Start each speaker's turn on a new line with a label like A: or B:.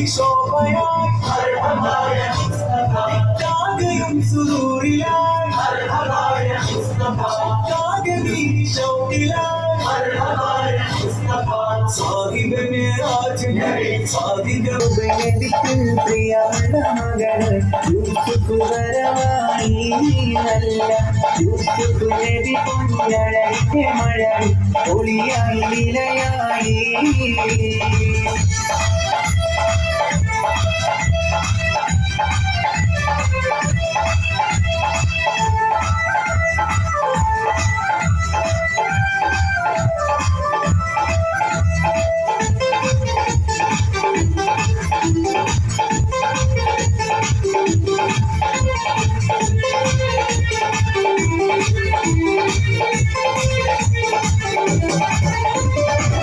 A: ശോഭയായി കാകയും സുരൂരിലായി കാകവീ ശൗക്കിലായി സാഹിബ് മേരാജ് സാധിക പ്രിയമുള്ള മകള് യൂസുഫ് വരവായി നല്ല യൂസുഫ് നബി പൊന്നഴകിന്റെ മഴ ഒളിയായി നിലയായി